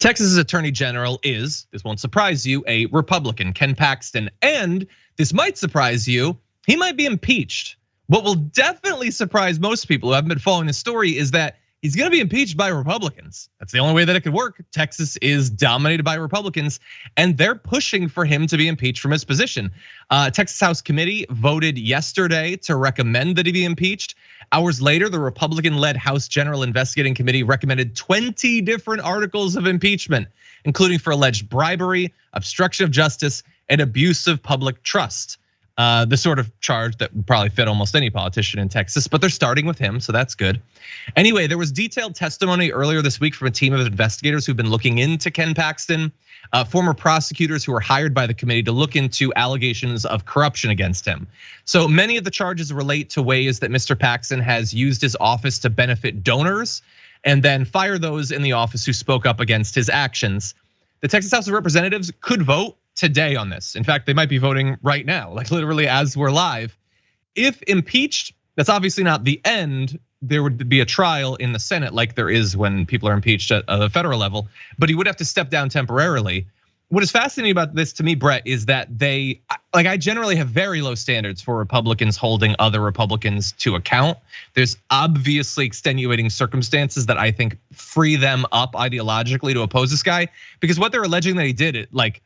Texas's Attorney General is, this won't surprise you, a Republican, Ken Paxton. And this might surprise you, he might be impeached. What will definitely surprise most people who haven't been following the story is that he's gonna be impeached by Republicans. That's the only way that it could work. Texas is dominated by Republicans, and they're pushing for him to be impeached from his position. Texas House Committee voted yesterday to recommend that he be impeached. Hours later, the Republican-led House General Investigating Committee recommended 20 different articles of impeachment, including for alleged bribery, obstruction of justice, and abuse of public trust. The sort of charge that would probably fit almost any politician in Texas, but they're starting with him, so that's good. Anyway, there was detailed testimony earlier this week from a team of investigators who've been looking into Ken Paxton, former prosecutors who were hired by the committee to look into allegations of corruption against him. So many of the charges relate to ways that Mr. Paxton has used his office to benefit donors and then fire those in the office who spoke up against his actions. The Texas House of Representatives could vote today on this. In fact, they might be voting right now, like literally as we're live. If impeached, that's obviously not the end. There would be a trial in the Senate like there is when people are impeached at the federal level, but he would have to step down temporarily. What is fascinating about this to me, Brett, is that I generally have very low standards for Republicans holding other Republicans to account. There's obviously extenuating circumstances that I think free them up ideologically to oppose this guy, because what they're alleging that he did, like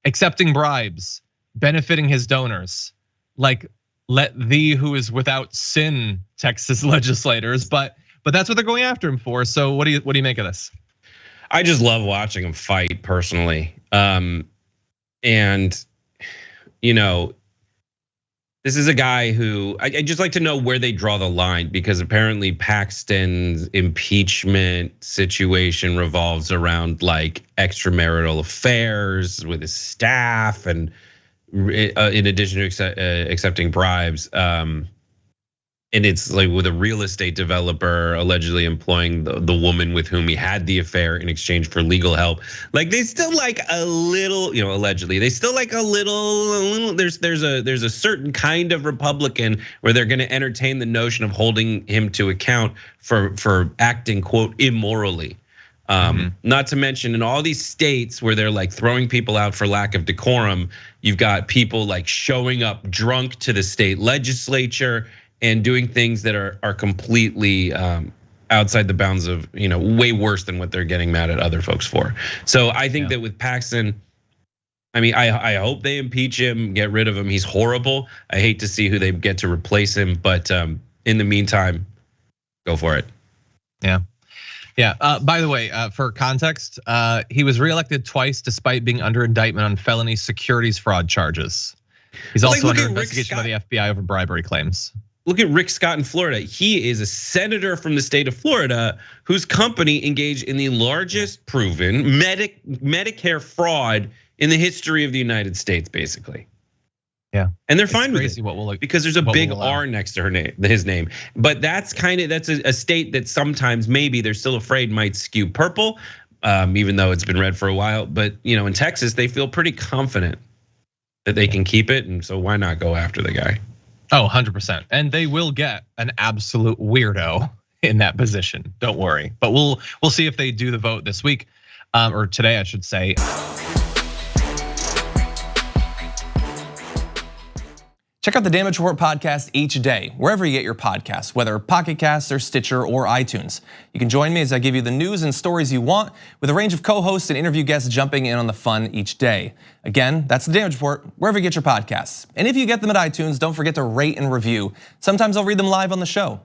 accepting bribes, benefiting his donors, like let thee who is without sin, Texas legislators, but that's what they're going after him for. So what do you make of this? I just love watching him fight personally. And this is a guy who I just like to know where they draw the line, because apparently Paxton's impeachment situation revolves around like extramarital affairs with his staff, and in addition to accepting bribes. And it's like with a real estate developer allegedly employing the woman with whom he had the affair in exchange for legal help. Like they still like a little, allegedly they still like a little. There's a certain kind of Republican where they're going to entertain the notion of holding him to account for acting quote immorally. Not to mention in all these states where they're like throwing people out for lack of decorum, you've got people like showing up drunk to the state legislature and doing things that are completely outside the bounds of, way worse than what they're getting mad at other folks for. So I think that with Paxton, I mean, I hope they impeach him, get rid of him. He's horrible. I hate to see who they get to replace him, but in the meantime, go for it. Yeah. By the way, for context, he was reelected twice despite being under indictment on felony securities fraud charges. He's also under investigation by the FBI over bribery claims. Look at Rick Scott in Florida. He is a senator from the state of Florida whose company engaged in the largest proven Medicare fraud in the history of the United States, basically. Yeah, and they're fine with it because there's a big R next to his name. But that's a state that sometimes maybe they're still afraid might skew purple, even though it's been red for a while. But in Texas, they feel pretty confident that they can keep it, and so why not go after the guy? Oh, 100%. And they will get an absolute weirdo in that position. Don't worry. But we'll see if they do the vote this week, or today, I should say. Check out the Damage Report podcast each day, wherever you get your podcasts, whether Pocket Casts or Stitcher or iTunes. You can join me as I give you the news and stories you want, with a range of co-hosts and interview guests jumping in on the fun each day. Again, that's the Damage Report, wherever you get your podcasts. And if you get them at iTunes, don't forget to rate and review. Sometimes I'll read them live on the show.